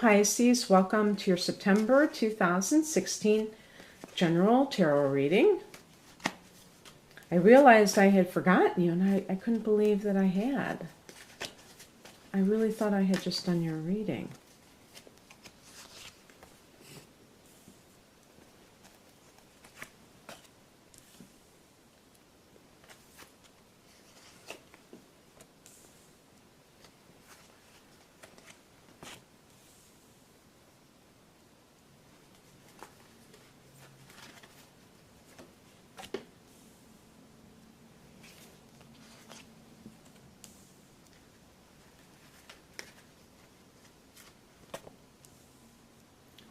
Pisces, welcome to your September 2016 general tarot reading. I realized I had forgotten you, and I couldn't believe that I had. I really thought I had just done your reading.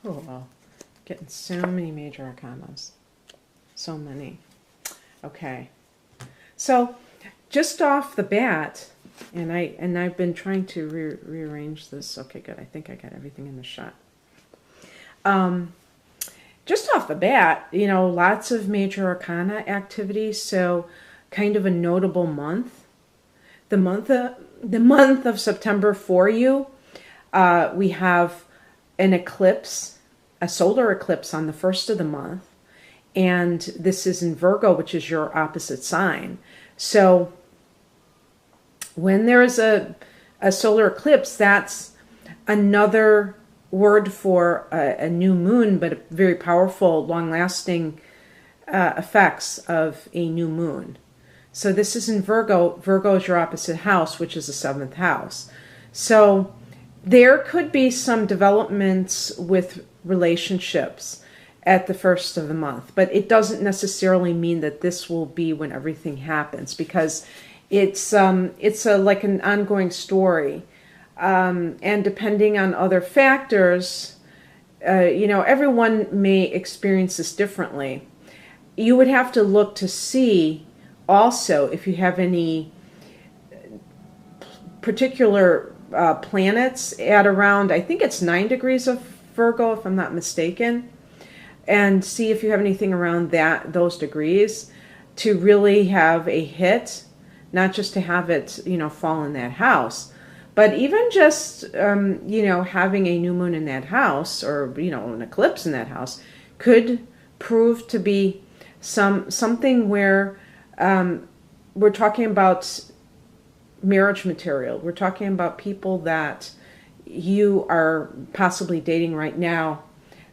Oh, wow. Getting so many major arcanas. So many. Okay. So, just off the bat, and I've been trying to rearrange this. Okay, good. I think I got everything in the shot. Just off the bat, you know, lots of major arcana activity, so kind of a notable month. The month of September for you, we have an eclipse, a solar eclipse on the first of the month, and this is in Virgo, which is your opposite sign. So when there is a solar eclipse, that's another word for a new moon, but very powerful, long-lasting effects of a new moon. So this is in Virgo. Virgo is your opposite house, which is the seventh house. So there could be some developments with relationships at the first of the month, but it doesn't necessarily mean that this will be when everything happens, because it's like an ongoing story, and depending on other factors, you know, everyone may experience this differently. You would have to look to see also if you have any particular planets at around, I think it's 9 degrees of Virgo, if I'm not mistaken, and see if you have anything around those degrees to really have a hit, not just to have it, you know, fall in that house, but even just, you know, having a new moon in that house, or, you know, an eclipse in that house could prove to be something where we're talking about marriage material. We're talking about people that you are possibly dating right now,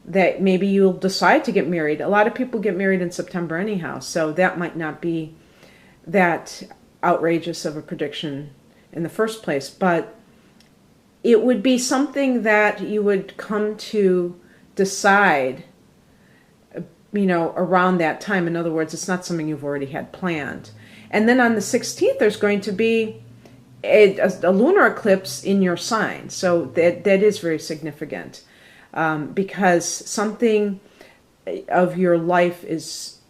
that maybe you'll decide to get married. A lot of people get married in September anyhow, so that might not be that outrageous of a prediction in the first place, but it would be something that you would come to decide, you know, around that time. In other words, it's not something you've already had planned. And then on the 16th, there's going to be a lunar eclipse in your sign. So that is very significant, because something of your life is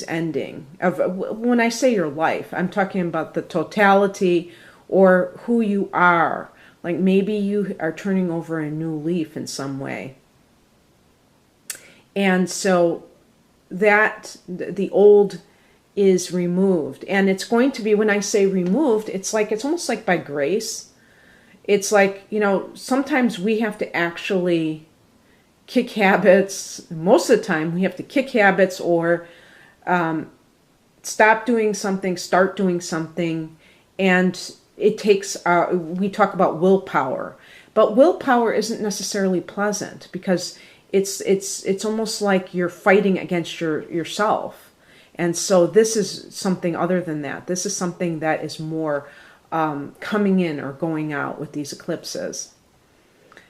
ending. When I say your life, I'm talking about the totality, or who you are. Like maybe you are turning over a new leaf in some way. And so that the old is removed, and it's going to be, when I say removed, it's almost like by grace. It's like, you know, sometimes we have to actually kick habits. Most of the time we have to kick habits, or stop doing something, start doing something, and it takes, we talk about willpower, but willpower isn't necessarily pleasant, because it's almost like you're fighting against yourself. And so this is something other than that. This is something that is more coming in or going out with these eclipses.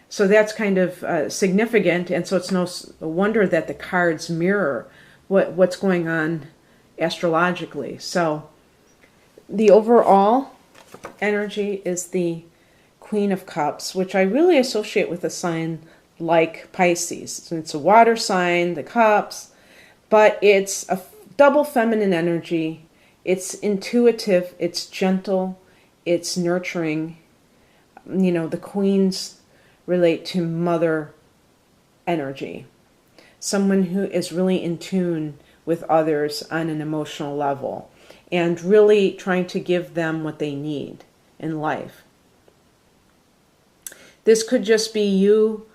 So that's kind of significant, and so it's no wonder that the cards mirror what's going on astrologically. So the overall energy is the Queen of Cups, which I really associate with a sign like Pisces. So it's a water sign, the cups, but it's a double feminine energy. It's intuitive, it's gentle, it's nurturing. You know, the queens relate to mother energy. Someone who is really in tune with others on an emotional level, and really trying to give them what they need in life. This could just be you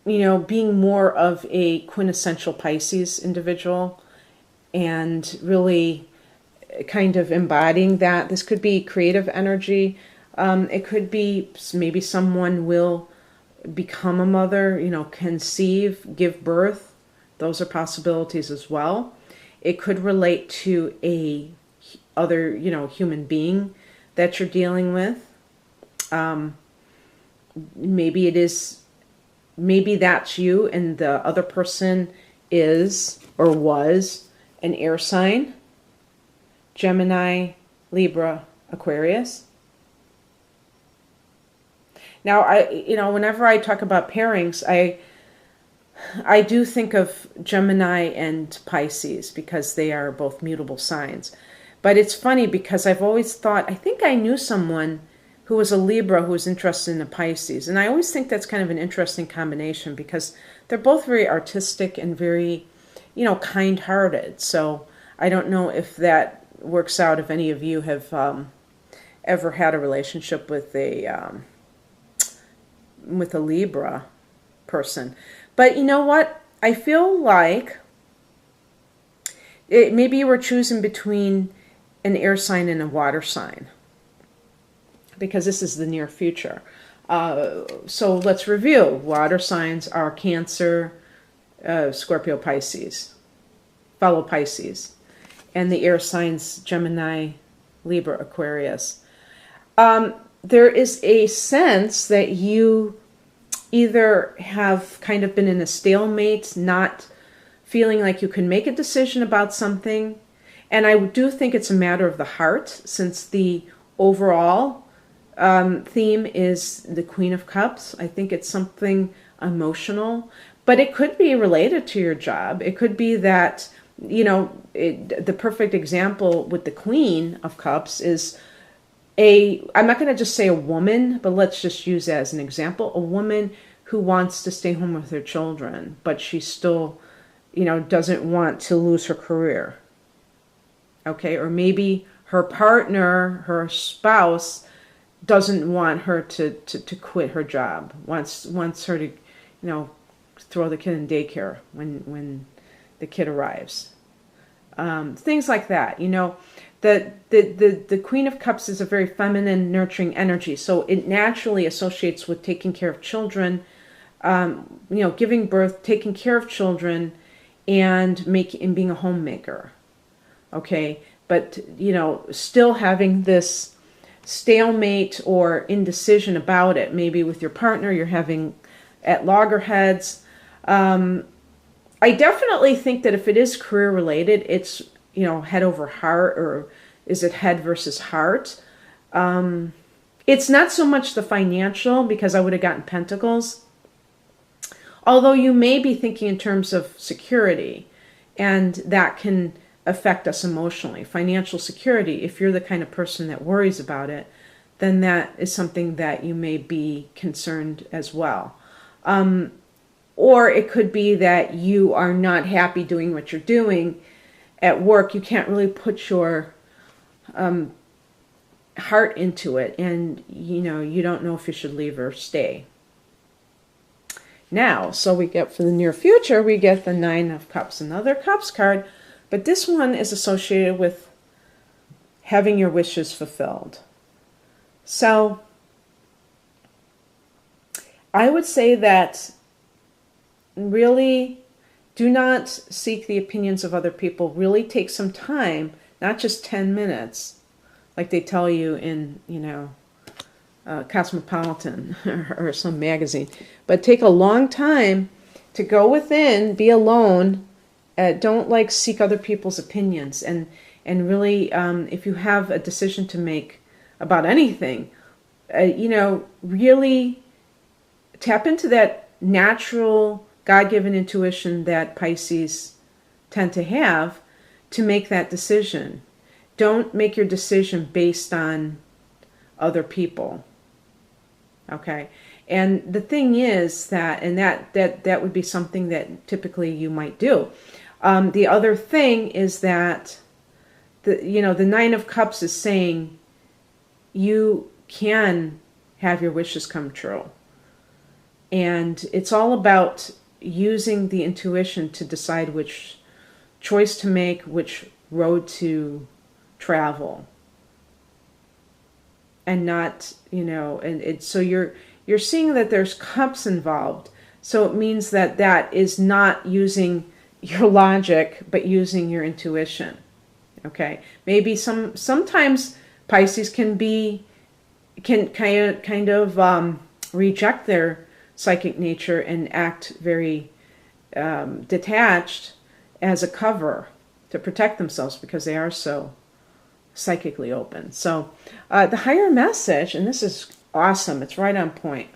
being more of a quintessential Pisces individual and really kind of embodying that. This could be creative energy. It could be maybe someone will become a mother, conceive, give birth. Those are possibilities as well. It could relate to a other, human being that you're dealing with. Maybe that's you and the other person is or was an air sign. Gemini, Libra, Aquarius. Now, whenever I talk about pairings, I do think of Gemini and Pisces because they are both mutable signs. But it's funny because I've always thought, I think I knew someone who was a Libra who was interested in a Pisces. And I always think that's kind of an interesting combination because they're both very artistic and very, kind-hearted. So I don't know if that works out, if any of you have ever had a relationship with a Libra person. But you know what? I feel like maybe you were choosing between an air sign and a water sign, because this is the near future. So let's review. Water signs are Cancer, Scorpio, Pisces, follow Pisces. And the air signs, Gemini, Libra, Aquarius. There is a sense that you either have kind of been in a stalemate, not feeling like you can make a decision about something. And I do think it's a matter of the heart, since the overall theme is the Queen of Cups. I think it's something emotional, but it could be related to your job. It could be that, the perfect example with the Queen of Cups is I'm not going to just say a woman, but let's just use that as an example, a woman who wants to stay home with her children, but she still, doesn't want to lose her career. Okay, or maybe her partner, her spouse, doesn't want her to quit her job, wants her to, throw the kid in daycare when the kid arrives. Things like that, The Queen of Cups is a very feminine, nurturing energy, so it naturally associates with taking care of children, giving birth, taking care of children, and being a homemaker. Okay, but still having this stalemate or indecision about it. Maybe with your partner, you're having at loggerheads. I definitely think that if it is career related, it's head over heart, or is it head versus heart? It's not so much the financial, because I would have gotten Pentacles. Although you may be thinking in terms of security, and that can affect us emotionally. Financial security, if you're the kind of person that worries about it, then that is something that you may be concerned as well. Or it could be that you are not happy doing what you're doing at work. You can't really put your heart into it, and you don't know if you should leave or stay. Now, so we get for the near future, we get the Nine of Cups, another Cups card, but this one is associated with having your wishes fulfilled. So I would say that really do not seek the opinions of other people. Really take some time, not just 10 minutes, like they tell you in, Cosmopolitan or some magazine, but take a long time to go within, be alone. Don't seek other people's opinions, and really, if you have a decision to make about anything, really tap into that natural God-given intuition that Pisces tend to have to make that decision. Don't make your decision based on other people. Okay? And the thing is that would be something that typically you might do. The other thing is that the Nine of Cups is saying you can have your wishes come true. And it's all about using the intuition to decide which choice to make, which road to travel. And not, so you're seeing that there's cups involved. So it means that that is not using your logic, but using your intuition. Okay? Maybe sometimes Pisces can kind of reject their psychic nature and act very detached as a cover to protect themselves because they are so psychically open. So the higher message, and this is awesome, it's right on point,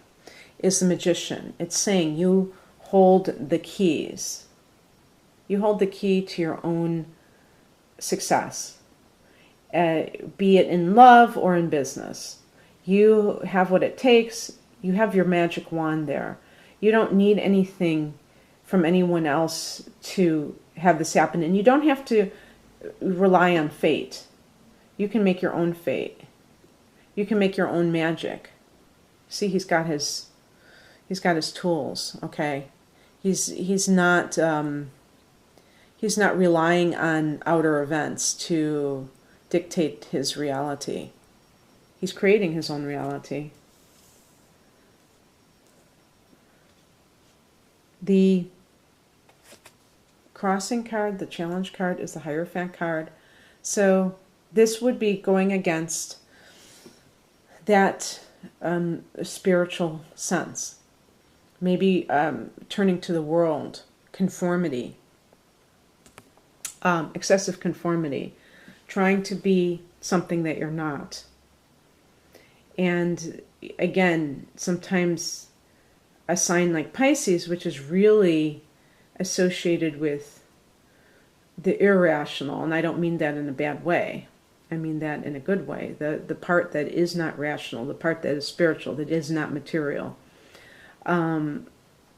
is the Magician. It's saying you hold the keys. You hold the key to your own success, be it in love or in business. You have what it takes. You have your magic wand there. You don't need anything from anyone else to have this happen. And you don't have to rely on fate. You can make your own fate. You can make your own magic. See, he's got his tools, okay? He's not relying on outer events to dictate his reality. He's creating his own reality. The crossing card, the challenge card, is the Hierophant card. So this would be going against that spiritual sense. Maybe turning to the world, conformity, excessive conformity, trying to be something that you're not. And again, sometimes a sign like Pisces, which is really associated with the irrational, and I don't mean that in a bad way, I mean that in a good way, the part that is not rational, the part that is spiritual, that is not material.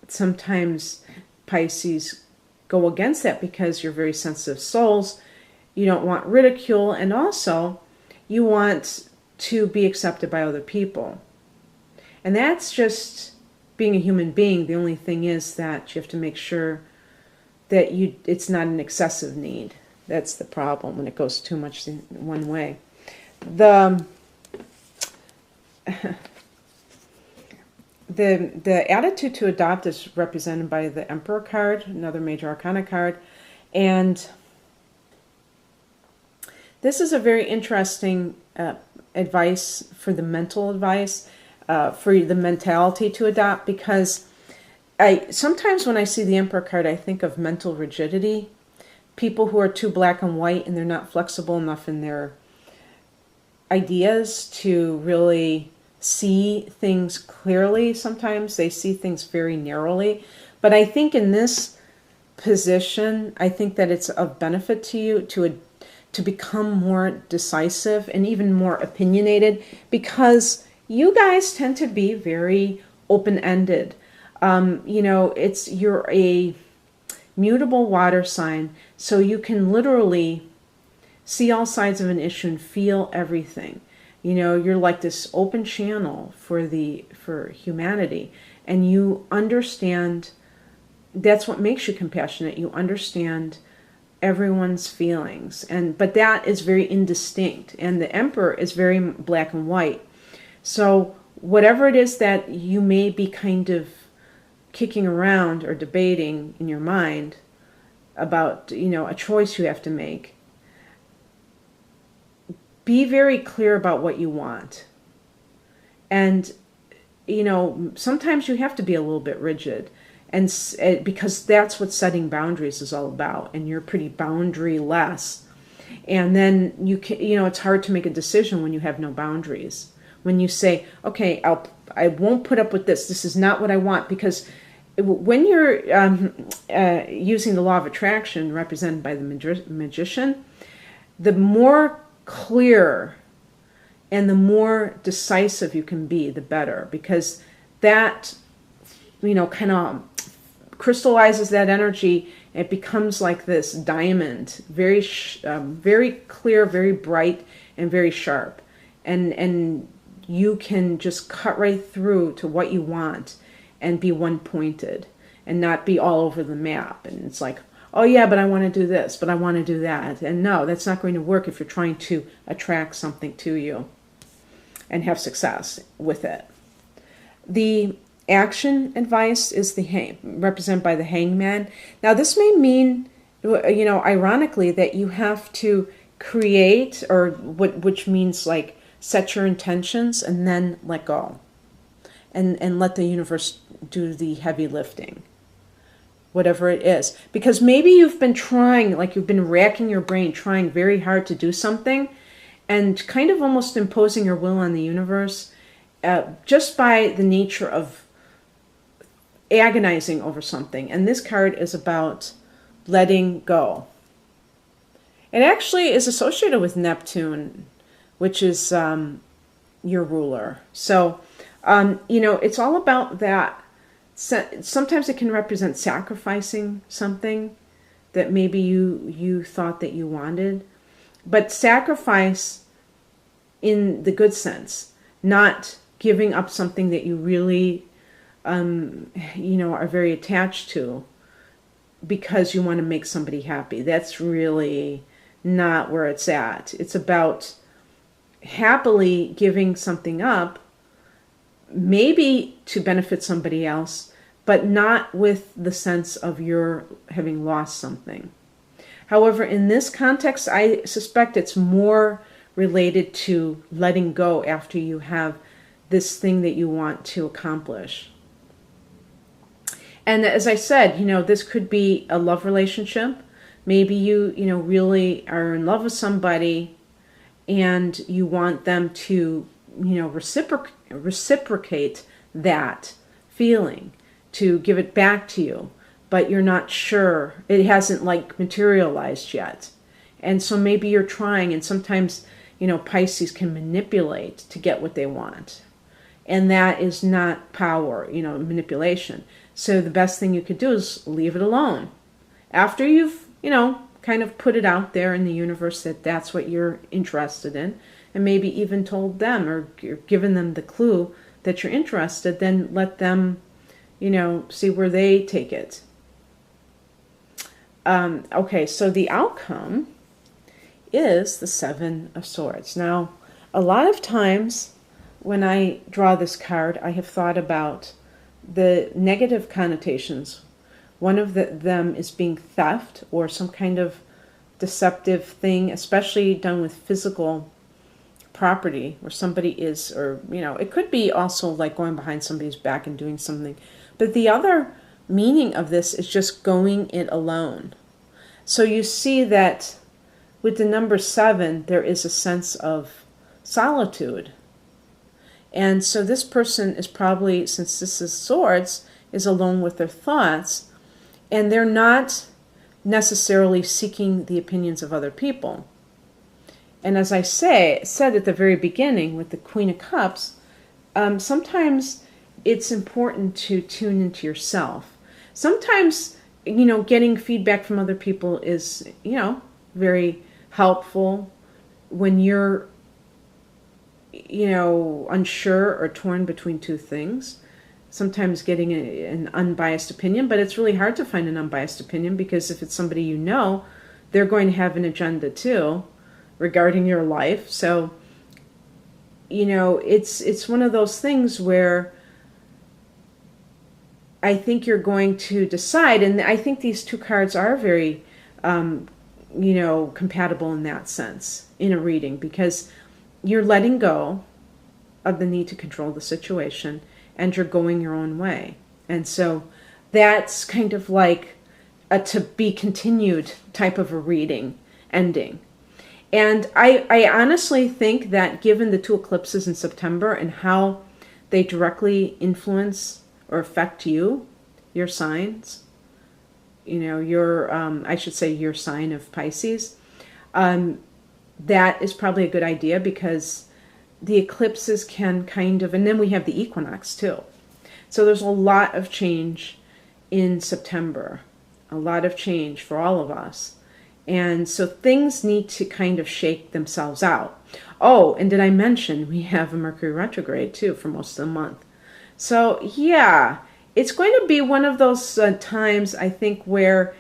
Sometimes Pisces go against that because you're very sensitive souls. You don't want ridicule, and also you want to be accepted by other people. And that's just being a human being. The only thing is that you have to make sure that it's not an excessive need. That's the problem when it goes too much in one way. The attitude to adopt is represented by the Emperor card, another major arcana card. And this is a very interesting advice for the mental advice, for the mentality to adopt, because sometimes when I see the Emperor card, I think of mental rigidity. People who are too black and white and they're not flexible enough in their ideas to really see things clearly. Sometimes they see things very narrowly. But I think in this position, I think that it's of benefit to you to become more decisive and even more opinionated, because you guys tend to be very open-ended. You're a mutable water sign, so you can literally see all sides of an issue and feel everything. You're like this open channel for humanity, and you understand. That's what makes you compassionate. You understand everyone's feelings, but that is very indistinct, and the Emperor is very black and white. So whatever it is that you may be kind of kicking around or debating in your mind about, a choice you have to make, be very clear about what you want. And, sometimes you have to be a little bit rigid, and because that's what setting boundaries is all about, and you're pretty boundary-less. And then it's hard to make a decision when you have no boundaries. When you say, okay, I won't put up with this. This is not what I want. Because when you're using the law of attraction represented by the Magician, the more clear and the more decisive you can be, the better. Because that, kind of crystallizes that energy. It becomes like this diamond, very clear, very bright, and very sharp. And you can just cut right through to what you want, and be one-pointed and not be all over the map. And it's like, oh yeah, but I want to do this, but I want to do that. And no, that's not going to work if you're trying to attract something to you and have success with it. The action advice is represented by the Hangman. Now this may mean, ironically, that you have to create, which means like set your intentions and then let go. And let the universe do the heavy lifting, whatever it is. Because maybe you've been trying, like you've been racking your brain, trying very hard to do something, and kind of almost imposing your will on the universe, just by the nature of agonizing over something. And this card is about letting go. It actually is associated with Neptune, which is your ruler. So, it's all about that. Sometimes it can represent sacrificing something that maybe you thought that you wanted. But sacrifice in the good sense, not giving up something that you really, are very attached to because you want to make somebody happy. That's really not where it's at. It's about happily giving something up, maybe to benefit somebody else, but not with the sense of you're having lost something. However, in this context, I suspect it's more related to letting go after you have this thing that you want to accomplish. And as I said, this could be a love relationship. Maybe you really are in love with somebody and you want them to, reciprocate that feeling, to give it back to you, but you're not sure. It hasn't materialized yet. And so maybe you're trying, and sometimes, Pisces can manipulate to get what they want. And that is not power, manipulation. So the best thing you could do is leave it alone. After you've, kind of put it out there in the universe that that's what you're interested in, and maybe even told them or given them the clue that you're interested, then let them, see where they take it. Okay, so the outcome is the Seven of Swords. Now, a lot of times when I draw this card, I have thought about the negative connotations. One of them is being theft or some kind of deceptive thing, especially done with physical property where somebody is, or, it could be also like going behind somebody's back and doing something. But the other meaning of this is just going it alone. So you see that with the number 7, there is a sense of solitude. And so this person is probably, since this is swords, is alone with their thoughts, and they're not necessarily seeking the opinions of other people. And as I said at the very beginning with the Queen of Cups, sometimes it's important to tune into yourself. Sometimes, getting feedback from other people is, very helpful when you're, unsure or torn between two things. Sometimes getting an unbiased opinion, but it's really hard to find an unbiased opinion because if it's somebody they're going to have an agenda too regarding your life. So, it's one of those things where I think you're going to decide, and I think these two cards are very, compatible in that sense in a reading, because you're letting go of the need to control the situation and you're going your own way. And so that's kind of like a to be continued type of a reading ending. And I honestly think that given the 2 eclipses in September and how they directly influence or affect you, your signs, I should say your sign of Pisces, that is probably a good idea, because the eclipses can kind of, and then we have the equinox too. So there's a lot of change in September, a lot of change for all of us. And so things need to kind of shake themselves out. Oh, and did I mention we have a Mercury retrograde too for most of the month? So yeah, it's going to be one of those times, I think, where,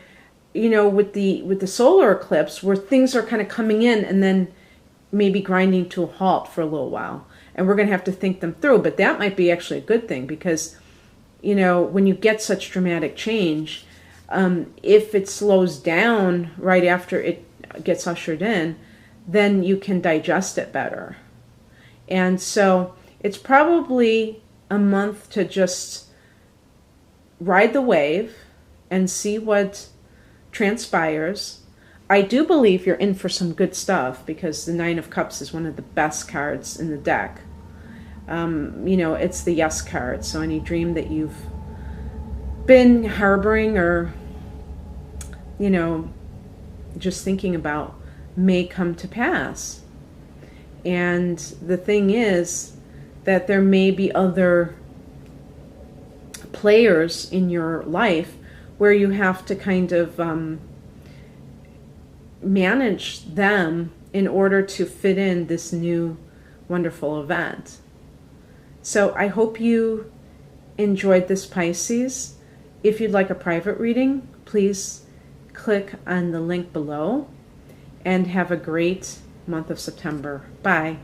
with the solar eclipse, where things are kind of coming in and then maybe grinding to a halt for a little while. And we're going to have to think them through. But that might be actually a good thing because, when you get such dramatic change, if it slows down right after it gets ushered in, then you can digest it better. And so it's probably a month to just ride the wave and see what transpires. I do believe you're in for some good stuff because the Nine of Cups is one of the best cards in the deck. It's the yes card. So any dream that you've been harboring or, just thinking about may come to pass. And the thing is that there may be other players in your life where you have to kind of manage them in order to fit in this new wonderful event. So I hope you enjoyed this, Pisces. If you'd like a private reading, please click on the link below, and have a great month of September. Bye.